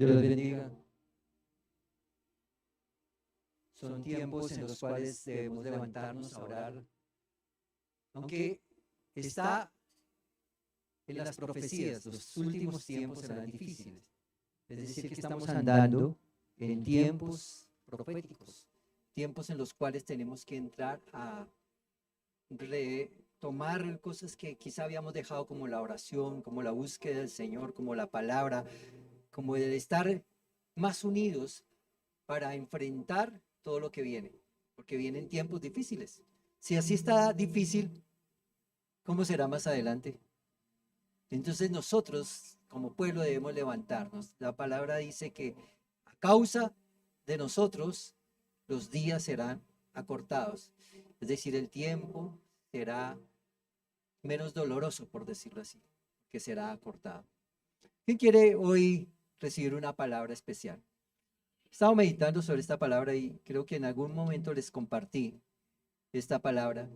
Dios los bendiga. Son tiempos en los cuales debemos levantarnos a orar. Aunque está en las profecías, los últimos tiempos serán difíciles. Es decir, que estamos andando en tiempos proféticos, tiempos en los cuales tenemos que entrar a retomar cosas que quizá habíamos dejado, como la oración, como la búsqueda del Señor, como la palabra, como el estar más unidos para enfrentar todo lo que viene, porque vienen tiempos difíciles. Si así está difícil, ¿cómo será más adelante? Entonces nosotros como pueblo debemos levantarnos. La palabra dice que a causa de nosotros los días serán acortados, es decir, el tiempo será menos doloroso, por decirlo así, que será acortado. ¿Quién quiere hoy recibir una palabra especial? He estado meditando sobre esta palabra y creo que en algún momento les compartí esta palabra,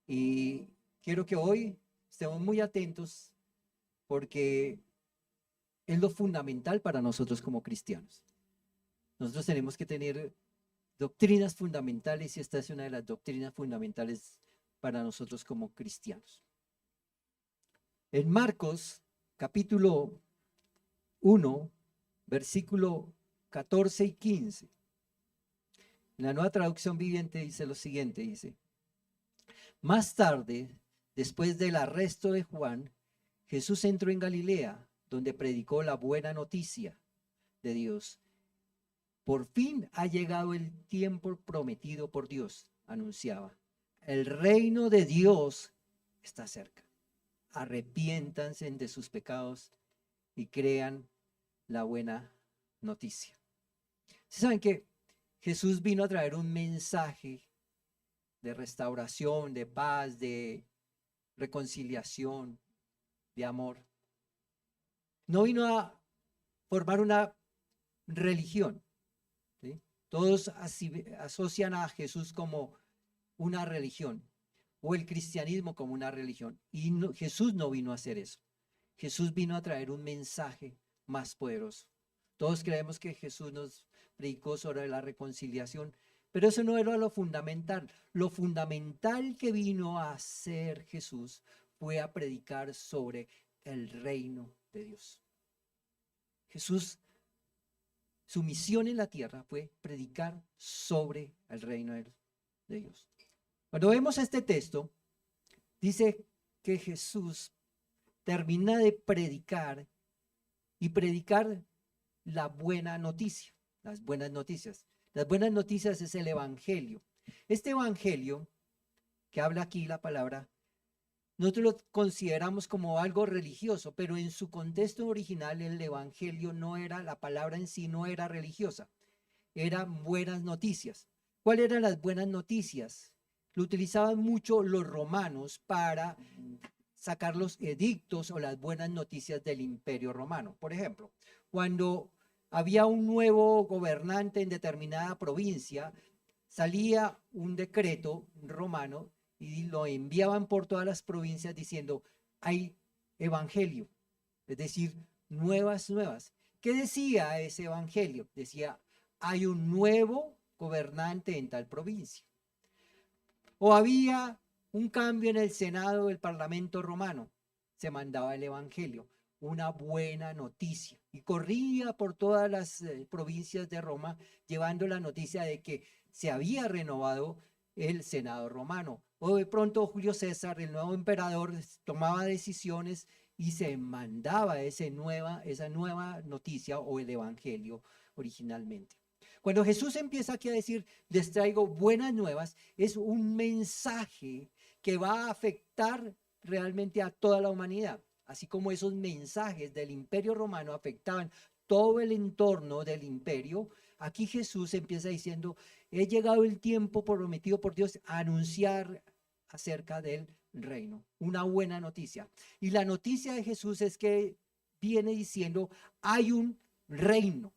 y quiero que hoy estemos muy atentos porque es lo fundamental para nosotros como cristianos. Nosotros tenemos que tener doctrinas fundamentales, y esta es una de las doctrinas fundamentales para nosotros como cristianos. En Marcos capítulo 1, versículo 14 y 15, en la Nueva Traducción Viviente dice lo siguiente, dice: más tarde, después del arresto de Juan, Jesús entró en Galilea, donde predicó la buena noticia de Dios. Por fin ha llegado el tiempo prometido por Dios, anunciaba. El reino de Dios está cerca. Arrepiéntanse de sus pecados y crean la buena noticia. ¿Sí saben que Jesús vino a traer un mensaje de restauración, de paz, de reconciliación, de amor? No vino a formar una religión, ¿sí? Todos asocian a Jesús como una religión, o el cristianismo como una religión, y no, Jesús no vino a hacer eso. Jesús vino a traer un mensaje más poderoso. Todos creemos que Jesús nos predicó sobre la reconciliación, pero eso no era lo fundamental. Lo fundamental que vino a hacer Jesús fue a predicar sobre el reino de Dios. Jesús, su misión en la tierra fue predicar sobre el reino de Dios. Cuando vemos este texto, dice que Jesús termina de predicar, y predicar la buena noticia, las buenas noticias. Las buenas noticias es el evangelio. Este evangelio que habla aquí la palabra, nosotros lo consideramos como algo religioso, pero en su contexto original el evangelio no era, la palabra en sí no era religiosa, eran buenas noticias. ¿Cuáles eran las buenas noticias? Lo utilizaban mucho los romanos para sacar los edictos o las buenas noticias del Imperio Romano. Por ejemplo, cuando había un nuevo gobernante en determinada provincia, salía un decreto romano y lo enviaban por todas las provincias diciendo: hay evangelio, es decir, nuevas. ¿Qué decía ese evangelio? Decía: hay un nuevo gobernante en tal provincia. O había un cambio en el Senado del Parlamento romano, se mandaba el evangelio, una buena noticia, y corría por todas las provincias de Roma llevando la noticia de que se había renovado el Senado romano. O de pronto Julio César, el nuevo emperador, tomaba decisiones y se mandaba esa nueva noticia o el evangelio originalmente. Cuando Jesús empieza aquí a decir: les traigo buenas nuevas, es un mensaje que va a afectar realmente a toda la humanidad, así como esos mensajes del Imperio Romano afectaban todo el entorno del imperio. Aquí Jesús empieza diciendo: he llegado el tiempo prometido por Dios a anunciar acerca del reino, una buena noticia. Y la noticia de Jesús es que viene diciendo: hay un reino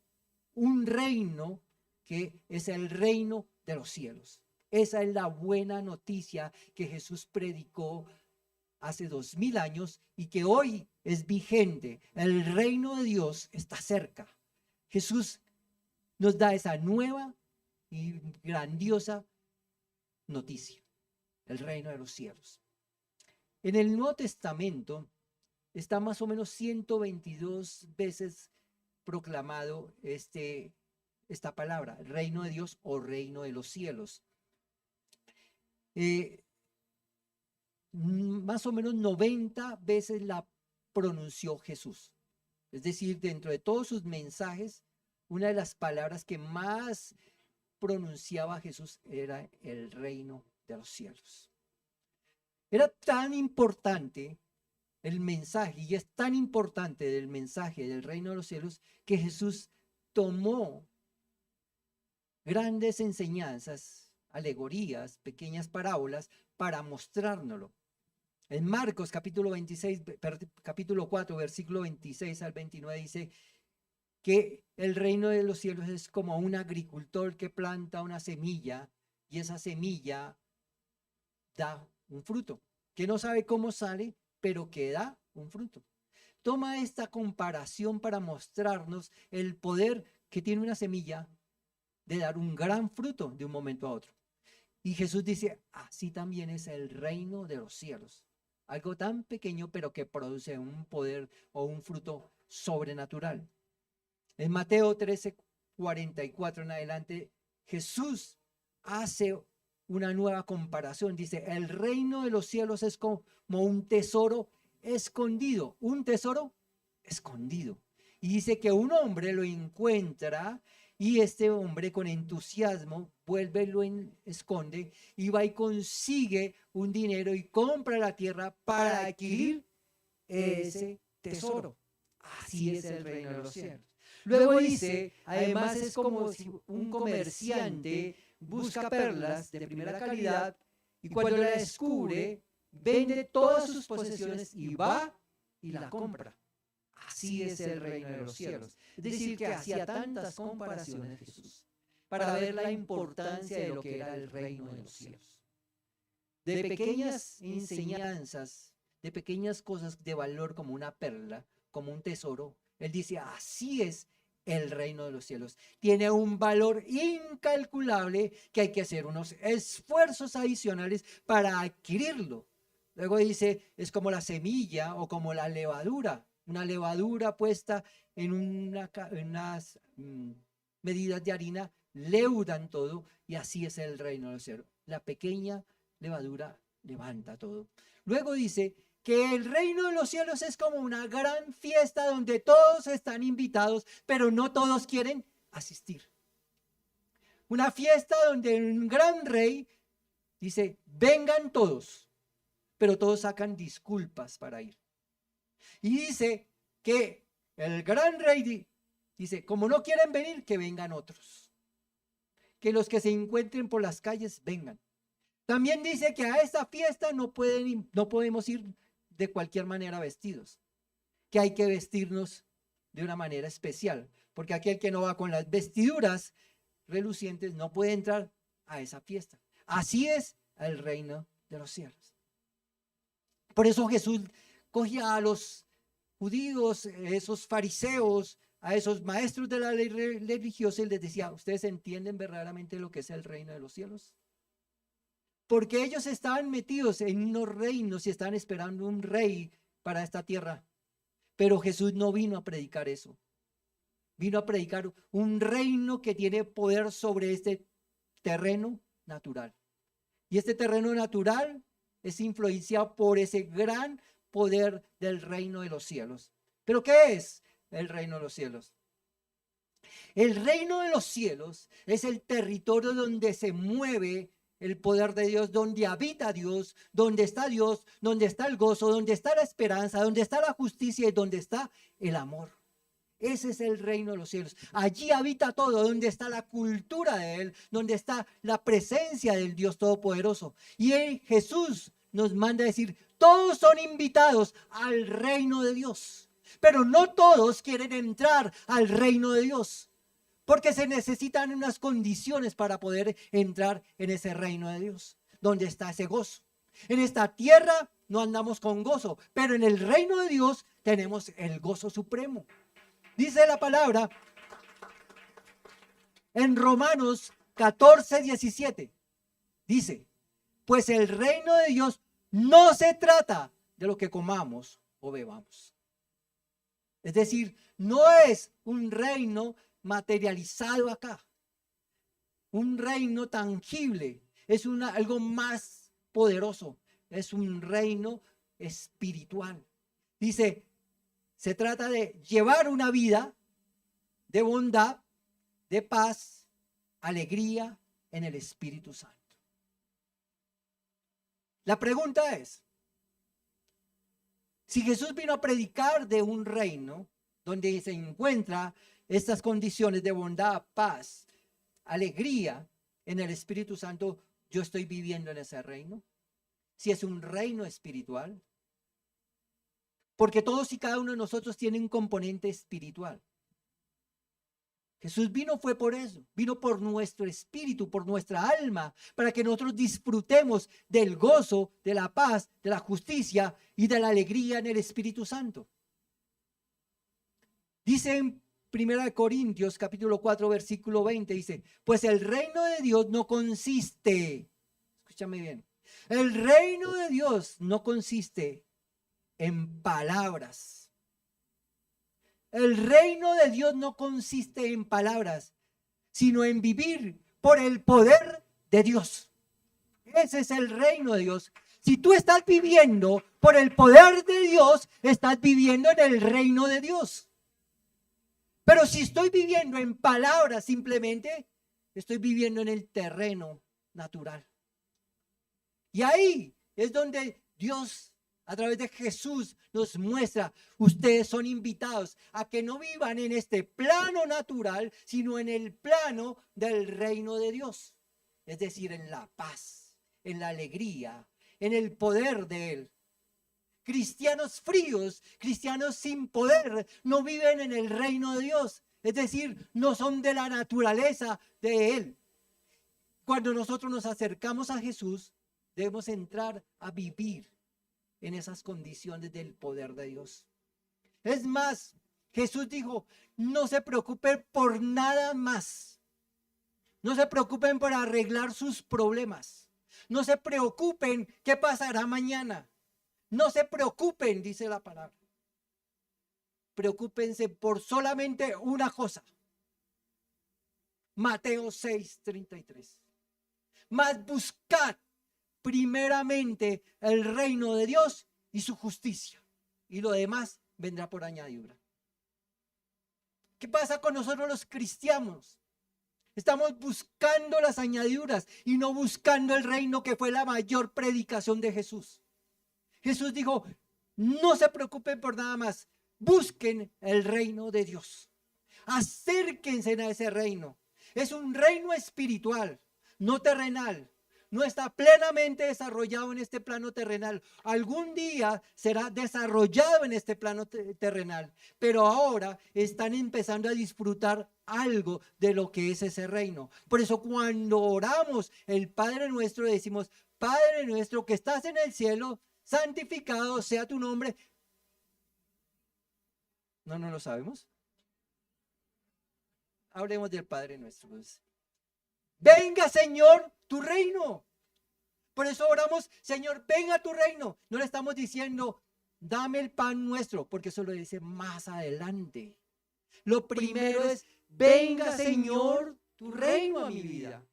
que es el reino de los cielos. Esa es la buena noticia que Jesús predicó hace 2000 años y que hoy es vigente. El reino de Dios está cerca. Jesús nos da esa nueva y grandiosa noticia, el reino de los cielos. En el Nuevo Testamento está más o menos 122 veces proclamado esta palabra, reino de Dios o reino de los cielos. Más o menos 90 veces la pronunció Jesús. Es decir, dentro de todos sus mensajes, una de las palabras que más pronunciaba Jesús era el reino de los cielos. Era tan importante el mensaje, y es tan importante del mensaje del reino de los cielos, que Jesús tomó grandes enseñanzas, alegorías, pequeñas parábolas para mostrárnoslo. En Marcos capítulo 4, versículo 26 al 29 dice que el reino de los cielos es como un agricultor que planta una semilla y esa semilla da un fruto, que no sabe cómo sale, pero que da un fruto. Toma esta comparación para mostrarnos el poder que tiene una semilla de dar un gran fruto de un momento a otro. Y Jesús dice, así también es el reino de los cielos. Algo tan pequeño, pero que produce un poder o un fruto sobrenatural. En Mateo 13:44 en adelante, Jesús hace una nueva comparación. Dice, el reino de los cielos es como un tesoro escondido. Un tesoro escondido. Y dice que un hombre lo encuentra y este hombre con entusiasmo vuelve, lo esconde y va y consigue un dinero y compra la tierra para adquirir ese tesoro. Así es el reino de los cielos. Luego dice, además es como si un comerciante busca perlas de primera calidad y cuando la descubre, vende todas sus posesiones y va y la compra. Así es el reino de los cielos. Es decir, que hacía tantas comparaciones Jesús para ver la importancia de lo que era el reino de los cielos. De pequeñas enseñanzas, de pequeñas cosas de valor como una perla, como un tesoro, él dice, así es el reino de los cielos. Tiene un valor incalculable que hay que hacer unos esfuerzos adicionales para adquirirlo. Luego dice, es como la semilla o como la levadura. Una levadura puesta en unas medidas de harina, leudan todo y así es el reino de los cielos. La pequeña levadura levanta todo. Luego dice que el reino de los cielos es como una gran fiesta donde todos están invitados, pero no todos quieren asistir. Una fiesta donde un gran rey dice, vengan todos, pero todos sacan disculpas para ir. Y dice que el gran rey dice, como no quieren venir, que vengan otros. Que los que se encuentren por las calles vengan. También dice que a esta fiesta no podemos ir de cualquier manera vestidos. Que hay que vestirnos de una manera especial. Porque aquel que no va con las vestiduras relucientes no puede entrar a esa fiesta. Así es el reino de los cielos. Por eso Jesús cogía a los judíos, esos fariseos, a esos maestros de la ley religiosa y les decía, ¿ustedes entienden verdaderamente lo que es el reino de los cielos? Porque ellos estaban metidos en unos reinos y estaban esperando un rey para esta tierra. Pero Jesús no vino a predicar eso. Vino a predicar un reino que tiene poder sobre este terreno natural. Y este terreno natural es influenciado por ese gran poder del reino de los cielos. ¿Pero qué es el reino de los cielos? El reino de los cielos es el territorio donde se mueve el poder de Dios, donde habita Dios, donde está el gozo, donde está la esperanza, donde está la justicia y donde está el amor. Ese es el reino de los cielos. Allí habita todo, donde está la cultura de Él, donde está la presencia del Dios Todopoderoso. Y Jesús nos manda a decir, todos son invitados al reino de Dios, pero no todos quieren entrar al reino de Dios, porque se necesitan unas condiciones para poder entrar en ese reino de Dios, donde está ese gozo. En esta tierra no andamos con gozo, pero en el reino de Dios tenemos el gozo supremo. Dice la palabra En Romanos 14:17 dice, pues el reino de Dios no se trata de lo que comamos o bebamos. Es decir, no es un reino materializado acá, un reino tangible, es algo más poderoso, es un reino espiritual. Dice, se trata de llevar una vida de bondad, de paz, alegría en el Espíritu Santo. La pregunta es, si Jesús vino a predicar de un reino donde se encuentra estas condiciones de bondad, paz, alegría en el Espíritu Santo, ¿yo estoy viviendo en ese reino? Si es un reino espiritual. Porque todos y cada uno de nosotros tiene un componente espiritual. Jesús fue por eso, vino por nuestro espíritu, por nuestra alma, para que nosotros disfrutemos del gozo, de la paz, de la justicia y de la alegría en el Espíritu Santo. Dice en 1 Corintios capítulo 4 versículo 20, dice, pues el reino de Dios no consiste, escúchame bien, el reino de Dios no consiste en palabras. El reino de Dios no consiste en palabras, sino en vivir por el poder de Dios. Ese es el reino de Dios. Si tú estás viviendo por el poder de Dios, estás viviendo en el reino de Dios. Pero si estoy viviendo en palabras simplemente, estoy viviendo en el terreno natural. Y ahí es donde Dios, a través de Jesús, nos muestra, ustedes son invitados a que no vivan en este plano natural, sino en el plano del reino de Dios. Es decir, en la paz, en la alegría, en el poder de Él. Cristianos fríos, cristianos sin poder, no viven en el reino de Dios. Es decir, no son de la naturaleza de Él. Cuando nosotros nos acercamos a Jesús, debemos entrar a vivir en esas condiciones del poder de Dios. Es más, Jesús dijo, no se preocupen por nada más. No se preocupen por arreglar sus problemas. No se preocupen qué pasará mañana. No se preocupen, dice la palabra. Preocúpense por solamente una cosa. Mateo 6:33. Mas buscad primeramente el reino de Dios y su justicia, y lo demás vendrá por añadidura. ¿Qué pasa con nosotros los cristianos? Estamos buscando las añadiduras y no buscando el reino, que fue la mayor predicación de Jesús. Jesús dijo, no se preocupen por nada más, busquen el reino de Dios, acérquense a ese reino. Es un reino espiritual, no terrenal. No está plenamente desarrollado en este plano terrenal. Algún día será desarrollado en este plano terrenal, pero ahora están empezando a disfrutar algo de lo que es ese reino. Por eso cuando oramos el Padre Nuestro, decimos, Padre nuestro que estás en el cielo, santificado sea tu nombre. No lo sabemos. Hablemos del Padre Nuestro. Venga, Señor, tu reino. Por eso oramos, Señor, venga tu reino. No le estamos diciendo, dame el pan nuestro, porque eso lo dice más adelante. Lo primero es, venga, Señor, tu reino a mi vida.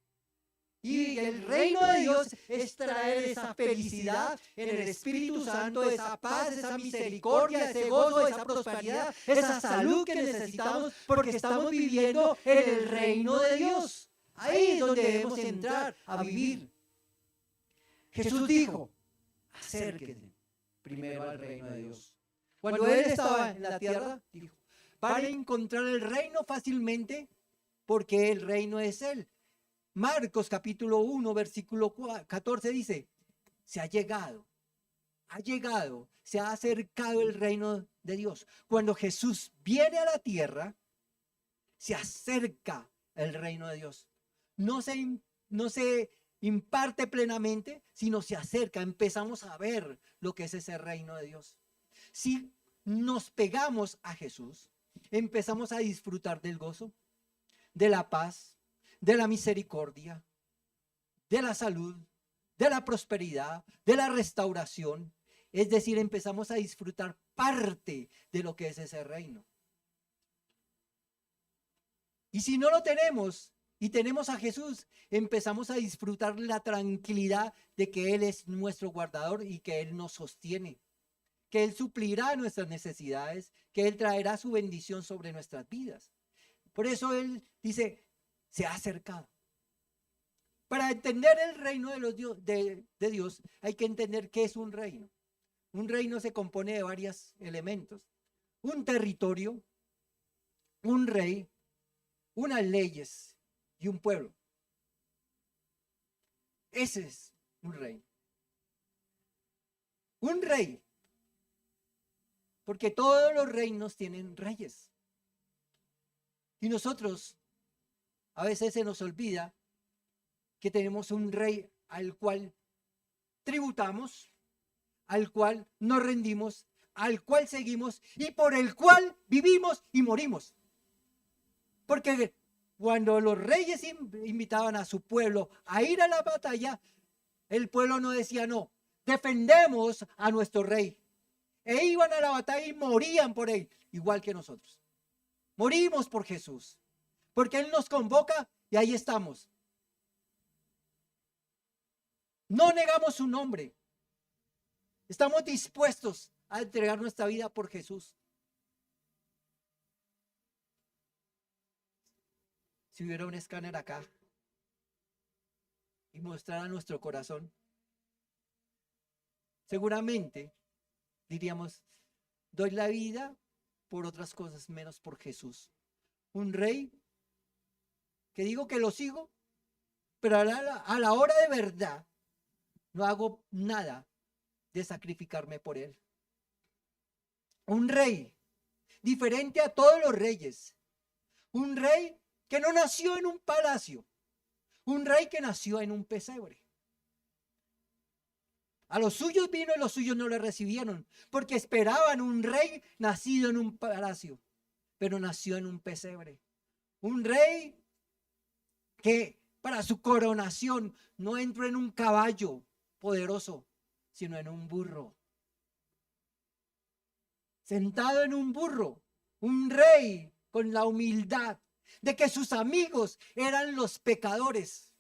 Y el reino de Dios es traer esa felicidad en el Espíritu Santo, esa paz, esa misericordia, ese gozo, esa prosperidad, esa salud que necesitamos, porque estamos viviendo en el reino de Dios. Ahí es donde debemos entrar a vivir. Jesús dijo, acérquense primero al reino de Dios. Cuando Él estaba en la tierra, dijo, van a encontrar el reino fácilmente porque el reino es Él. Marcos capítulo 1, versículo 14 dice, se ha llegado, se ha acercado el reino de Dios. Cuando Jesús viene a la tierra, se acerca el reino de Dios. No se imparte plenamente, sino se acerca. Empezamos a ver lo que es ese reino de Dios. Si nos pegamos a Jesús, empezamos a disfrutar del gozo, de la paz, de la misericordia, de la salud, de la prosperidad, de la restauración. Es decir, empezamos a disfrutar parte de lo que es ese reino. Y si no lo tenemos y tenemos a Jesús, empezamos a disfrutar la tranquilidad de que Él es nuestro guardador y que Él nos sostiene, que Él suplirá nuestras necesidades, que Él traerá su bendición sobre nuestras vidas. Por eso Él dice, se ha acercado. Para entender el reino de Dios, hay que entender qué es un reino. Un reino se compone de varios elementos. Un territorio, un rey, unas leyes y un pueblo. Ese es un rey. Un rey, porque todos los reinos tienen reyes. Y nosotros, a veces se nos olvida que tenemos un rey al cual tributamos, al cual nos rendimos, al cual seguimos y por el cual vivimos y morimos. Porque cuando los reyes invitaban a su pueblo a ir a la batalla, el pueblo no decía no, defendemos a nuestro rey. E iban a la batalla y morían por él, igual que nosotros. Morimos por Jesús, porque Él nos convoca y ahí estamos. No negamos su nombre. Estamos dispuestos a entregar nuestra vida por Jesús. Si hubiera un escáner acá y mostrara nuestro corazón, seguramente diríamos, doy la vida por otras cosas menos por Jesús. Un rey que digo que lo sigo, pero a la hora de verdad no hago nada de sacrificarme por él. Un rey diferente a todos los reyes. Un rey que no nació en un palacio. Un rey que nació en un pesebre. A los suyos vino y los suyos no le recibieron, porque esperaban un rey nacido en un palacio, pero nació en un pesebre. Un rey que para su coronación no entró en un caballo poderoso, sino en un burro. Sentado en un burro, un rey con la humildad de que sus amigos eran los pecadores.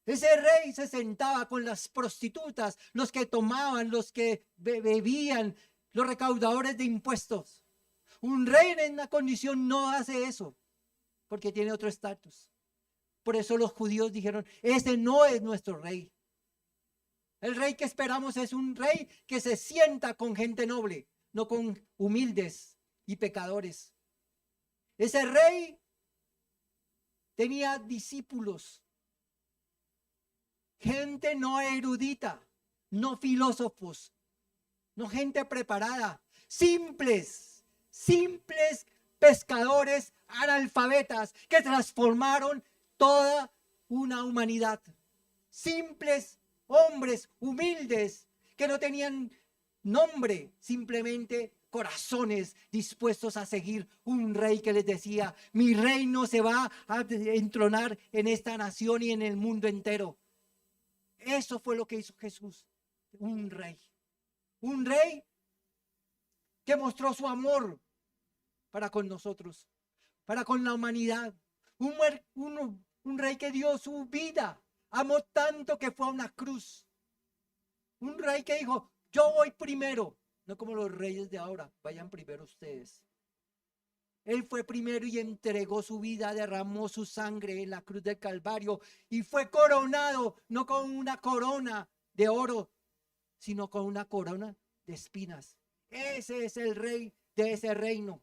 Ese rey se sentaba con las prostitutas, los que tomaban, los que bebían, los recaudadores de impuestos. Un rey en una condición no hace eso, porque tiene otro estatus. Por eso los judíos dijeron, ese no es nuestro rey. El rey que esperamos es un rey que se sienta con gente noble, no con humildes y pecadores. Ese rey tenía discípulos, gente no erudita, no filósofos, no gente preparada, simples pescadores analfabetas que transformaron toda una humanidad. Simples hombres humildes que no tenían nombre, simplemente corazones dispuestos a seguir un rey que les decía, mi reino se va a entronar en esta nación y en el mundo entero. Eso fue lo que hizo Jesús, un rey que mostró su amor para con nosotros, para con la humanidad, un rey que dio su vida, amó tanto que fue a una cruz, un rey que dijo, yo voy primero, no como los reyes de ahora, vayan primero ustedes. Él fue primero y entregó su vida, derramó su sangre en la cruz del Calvario y fue coronado, no con una corona de oro, sino con una corona de espinas. Ese es el rey de ese reino,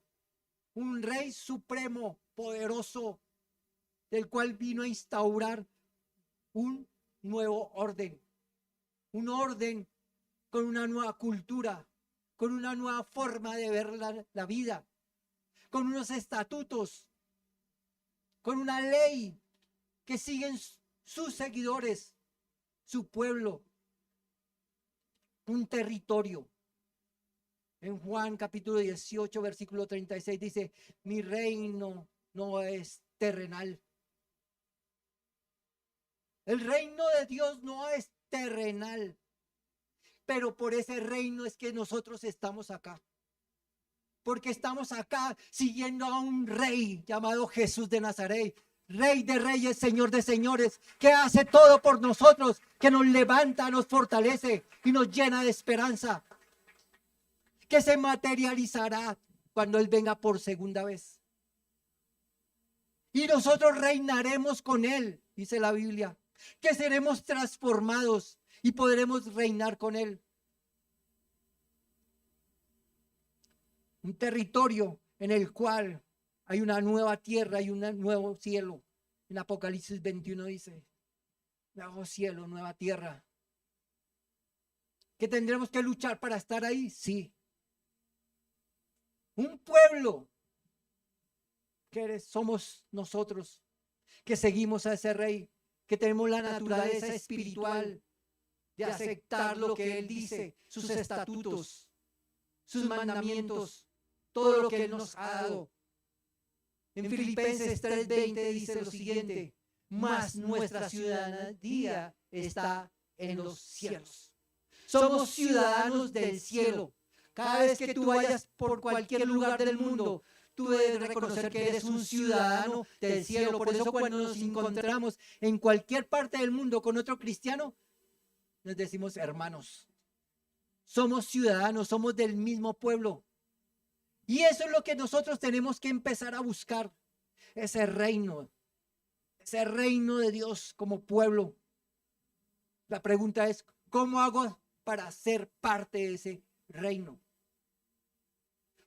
un rey supremo, poderoso, del cual vino a instaurar un nuevo orden, un orden con una nueva cultura, con una nueva forma de ver la vida, con unos estatutos, con una ley que siguen sus seguidores, su pueblo, un territorio. En Juan capítulo 18, versículo 36 dice, mi reino no es terrenal, El reino de Dios no es terrenal, pero por ese reino es que nosotros estamos acá. Porque estamos acá siguiendo a un rey llamado Jesús de Nazaret, Rey de reyes, Señor de señores, que hace todo por nosotros, que nos levanta, nos fortalece y nos llena de esperanza, que se materializará cuando Él venga por segunda vez. Y nosotros reinaremos con Él, dice la Biblia, que seremos transformados y podremos reinar con Él. Un territorio en el cual hay una nueva tierra y un nuevo cielo. En Apocalipsis 21 dice, nuevo cielo, nueva tierra. ¿Que tendremos que luchar para estar ahí? Sí. Un pueblo que somos nosotros, que seguimos a ese rey, que tenemos la naturaleza espiritual de aceptar lo que Él dice, sus estatutos, sus mandamientos, todo lo que Él nos ha dado. En Filipenses 3:20 dice lo siguiente: mas nuestra ciudadanía está en los cielos. Somos ciudadanos del cielo. Cada vez que tú vayas por cualquier lugar del mundo, tú debes reconocer que eres un ciudadano del cielo. Por eso cuando nos encontramos en cualquier parte del mundo con otro cristiano, nos decimos hermanos. Somos ciudadanos, somos del mismo pueblo. Y eso es lo que nosotros tenemos que empezar a buscar. Ese reino de Dios como pueblo. La pregunta es, ¿cómo hago para ser parte de ese reino?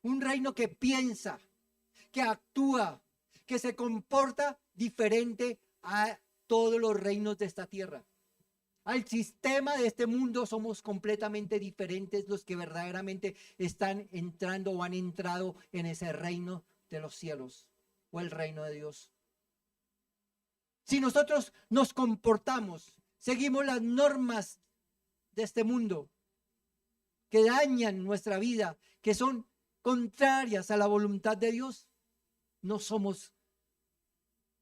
Un reino que piensa, que actúa, que se comporta diferente a todos los reinos de esta tierra. Al sistema de este mundo somos completamente diferentes los que verdaderamente están entrando o han entrado en ese reino de los cielos o el reino de Dios. Si nosotros nos comportamos, seguimos las normas de este mundo que dañan nuestra vida, que son contrarias a la voluntad de Dios, no somos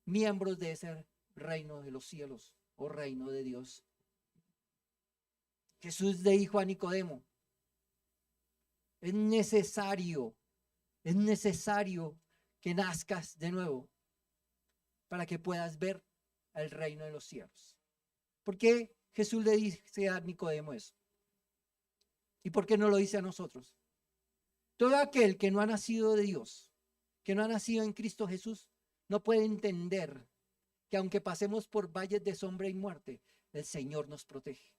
miembros de ese reino de los cielos o reino de Dios. Jesús le dijo a Nicodemo, es necesario que nazcas de nuevo para que puedas ver el reino de los cielos. ¿Por qué Jesús le dice a Nicodemo eso? ¿Y por qué no lo dice a nosotros? Todo aquel que no ha nacido de Dios, que no ha nacido en Cristo Jesús, no puede entender que aunque pasemos por valles de sombra y muerte, el Señor nos protege.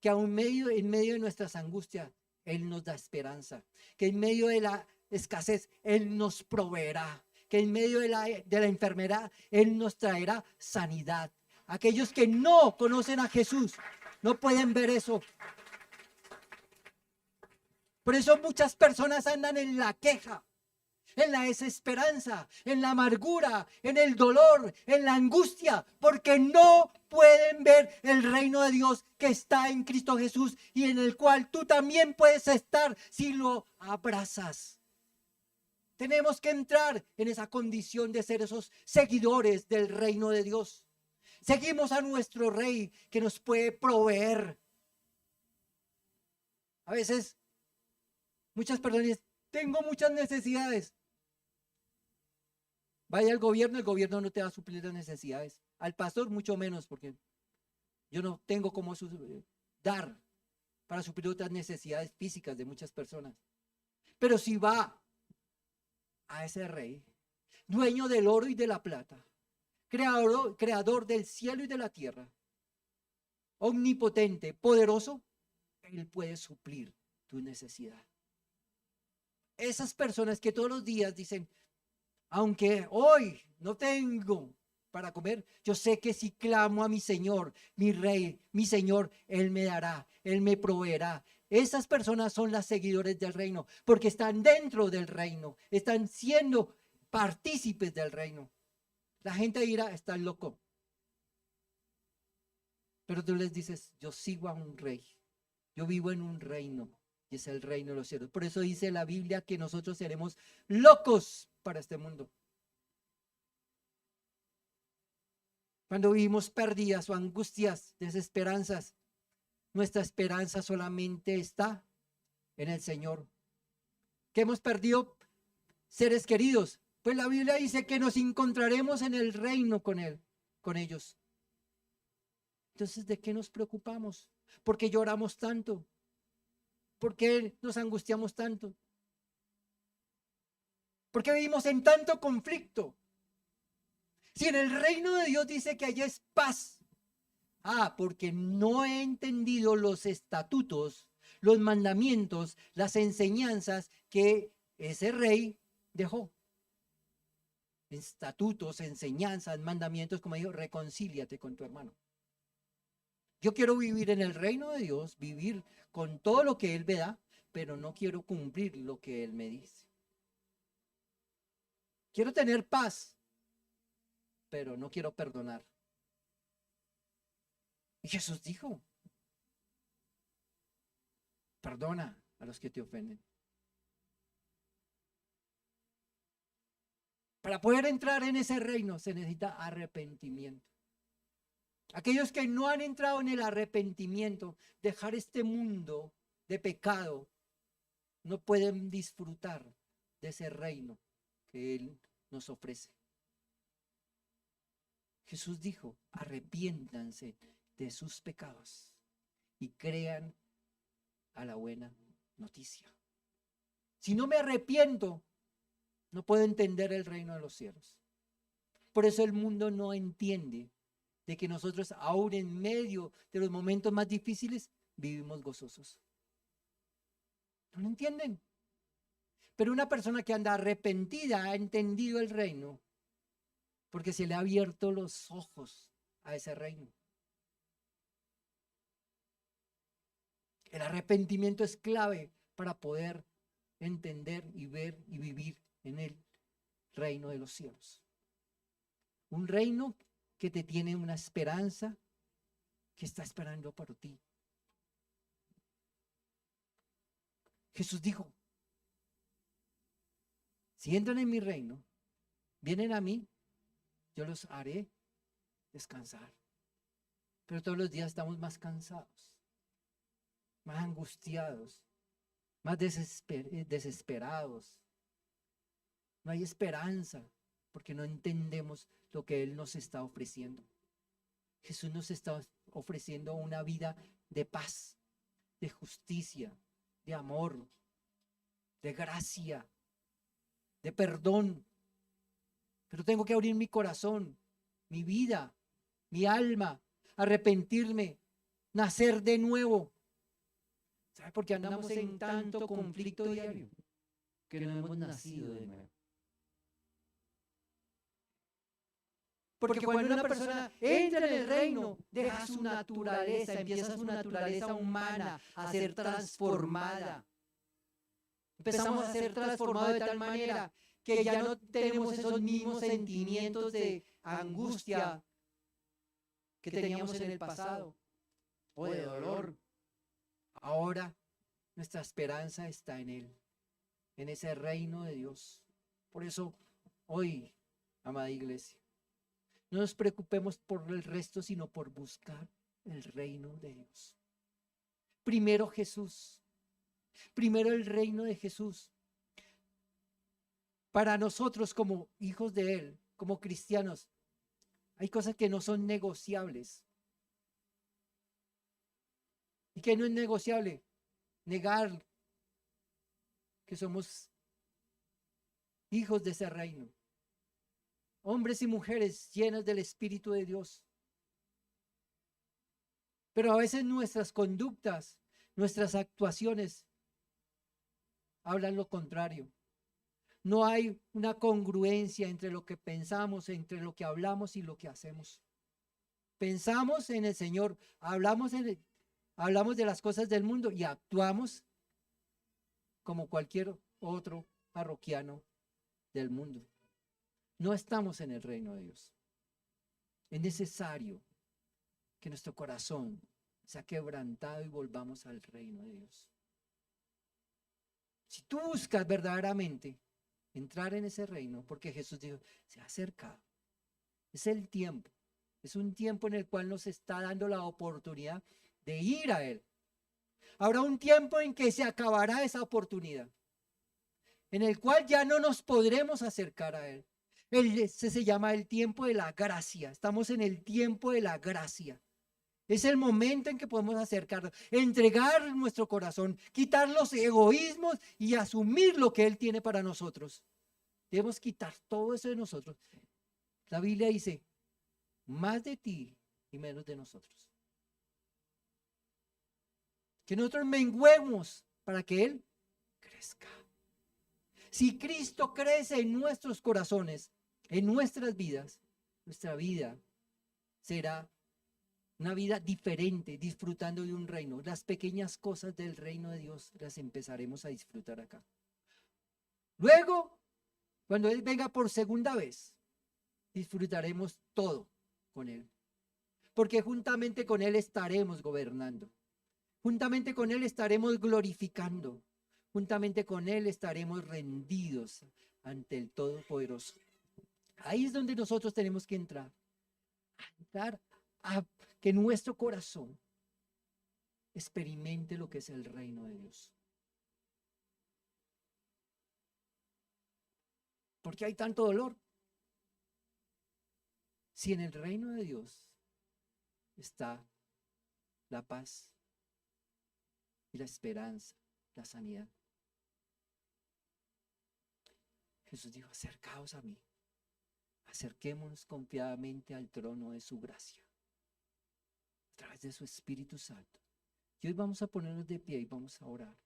Que aún en medio de nuestras angustias, Él nos da esperanza. Que en medio de la escasez, Él nos proveerá. Que en medio de la enfermedad, Él nos traerá sanidad. Aquellos que no conocen a Jesús, no pueden ver eso. Por eso muchas personas andan en la queja, en la desesperanza, en la amargura, en el dolor, en la angustia, porque no pueden ver el reino de Dios que está en Cristo Jesús y en el cual tú también puedes estar si lo abrazas. Tenemos que entrar en esa condición de ser esos seguidores del reino de Dios. Seguimos a nuestro Rey que nos puede proveer. A veces, muchas personas dicen, tengo muchas necesidades. Vaya al gobierno, el gobierno no te va a suplir las necesidades. Al pastor mucho menos, porque yo no tengo cómo dar para suplir otras necesidades físicas de muchas personas. Pero si va a ese rey, dueño del oro y de la plata, creador del cielo y de la tierra, omnipotente, poderoso, Él puede suplir tu necesidad. Esas personas que todos los días dicen, aunque hoy no tengo para comer, yo sé que si clamo a mi Señor, mi Rey, mi Señor, Él me dará, Él me proveerá. Esas personas son las seguidores del reino, porque están dentro del reino, están siendo partícipes del reino. La gente dirá, está loco. Pero tú les dices, yo sigo a un rey, yo vivo en un reino, y es el reino de los cielos. Por eso dice la Biblia que nosotros seremos locos para este mundo. Cuando vivimos pérdidas o angustias, desesperanzas, nuestra esperanza solamente está en el Señor. Que hemos perdido seres queridos, pues la Biblia dice que nos encontraremos en el reino con Él, con ellos. Entonces, ¿de qué nos preocupamos? ¿Por qué lloramos tanto? ¿Por qué nos angustiamos tanto? ¿Por qué vivimos en tanto conflicto? Si en el reino de Dios dice que allá es paz. Porque no he entendido los estatutos, los mandamientos, las enseñanzas que ese rey dejó. Estatutos, enseñanzas, mandamientos, como dijo, reconcíliate con tu hermano. Yo quiero vivir en el reino de Dios, vivir con todo lo que Él me da, pero no quiero cumplir lo que Él me dice. Quiero tener paz, pero no quiero perdonar. Y Jesús dijo, perdona a los que te ofenden. Para poder entrar en ese reino se necesita arrepentimiento. Aquellos que no han entrado en el arrepentimiento, dejar este mundo de pecado, no pueden disfrutar de ese reino que Él nos ofrece. Jesús dijo, arrepiéntanse de sus pecados y crean a la buena noticia. Si no me arrepiento, no puedo entender el reino de los cielos. Por eso el mundo no entiende de que nosotros, aún en medio de los momentos más difíciles, vivimos gozosos. No lo entienden. Pero una persona que anda arrepentida ha entendido el reino porque se le ha abierto los ojos a ese reino. El arrepentimiento es clave para poder entender y ver y vivir en el reino de los cielos. Un reino que te tiene una esperanza que está esperando por ti. Jesús dijo, si entran en mi reino, vienen a mí, yo los haré descansar. Pero todos los días estamos más cansados, más angustiados, más desesperados. No hay esperanza porque no entendemos lo que Él nos está ofreciendo. Jesús nos está ofreciendo una vida de paz, de justicia, de amor, de gracia, de perdón. Pero tengo que abrir mi corazón, mi vida, mi alma, arrepentirme, nacer de nuevo. ¿Sabe por qué andamos en tanto conflicto diario? Que no hemos nacido de nuevo. Porque cuando una persona entra en el reino, deja su naturaleza, empieza su naturaleza humana a ser transformada. Empezamos a ser transformados de tal manera que ya no tenemos esos mismos sentimientos de angustia que teníamos en el pasado o de dolor. Ahora nuestra esperanza está en Él, en ese reino de Dios. Por eso hoy, amada iglesia, no nos preocupemos por el resto, sino por buscar el reino de Dios. Primero Jesús, primero el reino de Jesús. Para nosotros como hijos de Él, como cristianos, hay cosas que no son negociables. ¿Y qué no es negociable? Negar que somos hijos de ese reino. Hombres y mujeres llenos del Espíritu de Dios. Pero a veces nuestras conductas, nuestras actuaciones hablan lo contrario. No hay una congruencia entre lo que pensamos, entre lo que hablamos y lo que hacemos. Pensamos en el Señor, hablamos de las cosas del mundo y actuamos como cualquier otro parroquiano del mundo. No estamos en el reino de Dios. Es necesario que nuestro corazón sea quebrantado y volvamos al reino de Dios. Si tú buscas verdaderamente entrar en ese reino, porque Jesús dijo, se ha acercado, es el tiempo, Es un tiempo en el cual nos está dando la oportunidad de ir a Él. Habrá un tiempo en que se acabará esa oportunidad, en el cual ya no nos podremos acercar a Él. Ese se llama el tiempo de la gracia. Estamos en el tiempo de la gracia. Es el momento en que podemos acercarnos, entregar nuestro corazón, quitar los egoísmos y asumir lo que Él tiene para nosotros. Debemos quitar todo eso de nosotros. La Biblia dice, más de ti y menos de nosotros. Que nosotros menguemos para que Él crezca. Si Cristo crece en nuestros corazones, en nuestras vidas, nuestra vida será una vida diferente, disfrutando de un reino. Las pequeñas cosas del reino de Dios las empezaremos a disfrutar acá. Luego, cuando Él venga por segunda vez, disfrutaremos todo con Él. Porque juntamente con Él estaremos gobernando. Juntamente con Él estaremos glorificando. Juntamente con Él estaremos rendidos ante el Todopoderoso. Ahí es donde nosotros tenemos que entrar. A que nuestro corazón experimente lo que es el reino de Dios. ¿Por qué hay tanto dolor? Si en el reino de Dios está la paz y la esperanza, la sanidad. Jesús dijo, acercaos a mí, acerquémonos confiadamente al trono de su gracia, a través de su Espíritu Santo. Y hoy vamos a ponernos de pie y vamos a orar.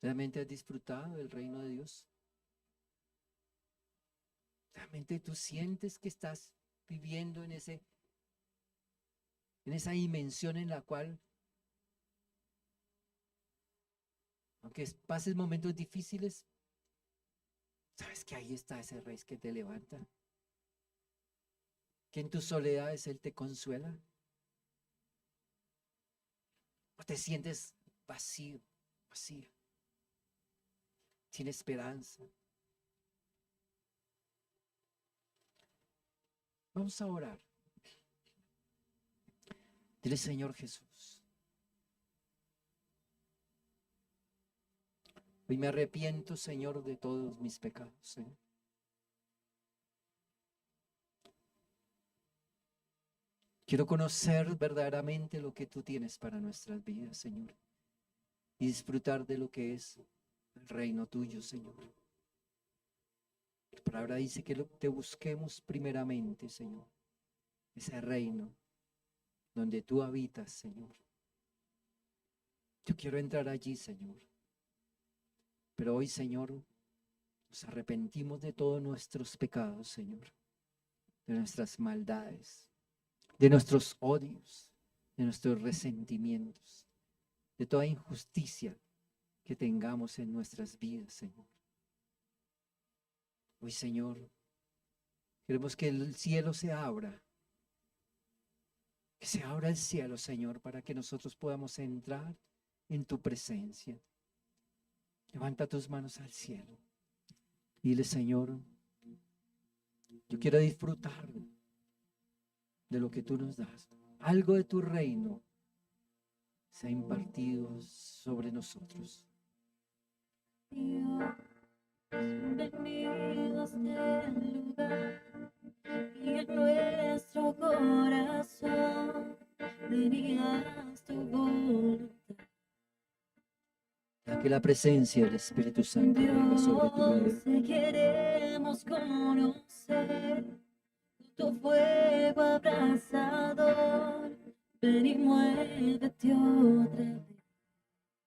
¿Realmente has disfrutado del reino de Dios? ¿Realmente tú sientes que estás viviendo en esa dimensión en la cual, aunque pases momentos difíciles, sabes que ahí está ese rey que te levanta? Que en tus soledades Él te consuela. ¿O te sientes vacío, vacía, sin esperanza? Vamos a orar. Dile, Señor Jesús, hoy me arrepiento, Señor, de todos mis pecados, Señor. Quiero conocer verdaderamente lo que tú tienes para nuestras vidas, Señor, y disfrutar de lo que es el reino tuyo, Señor. La palabra dice que te busquemos primeramente, Señor, ese reino donde tú habitas, Señor. Yo quiero entrar allí, Señor. Pero hoy, Señor, nos arrepentimos de todos nuestros pecados, Señor, de nuestras maldades, de nuestros odios, de nuestros resentimientos, de toda injusticia que tengamos en nuestras vidas, Señor. Hoy, Señor, queremos que el cielo se abra, que se abra el cielo, Señor, para que nosotros podamos entrar en tu presencia. Levanta tus manos al cielo. Dile, Señor, yo quiero disfrutar de lo que tú nos das. Algo de tu reino se ha impartido sobre nosotros. Dios, bienvenido a este lugar y en nuestro corazón dirías tu voluntad. Que la presencia del Espíritu Santo venga sobre tu vida. Dios, te queremos conocer, tu fuego abrasador, ven y muévete otra vez.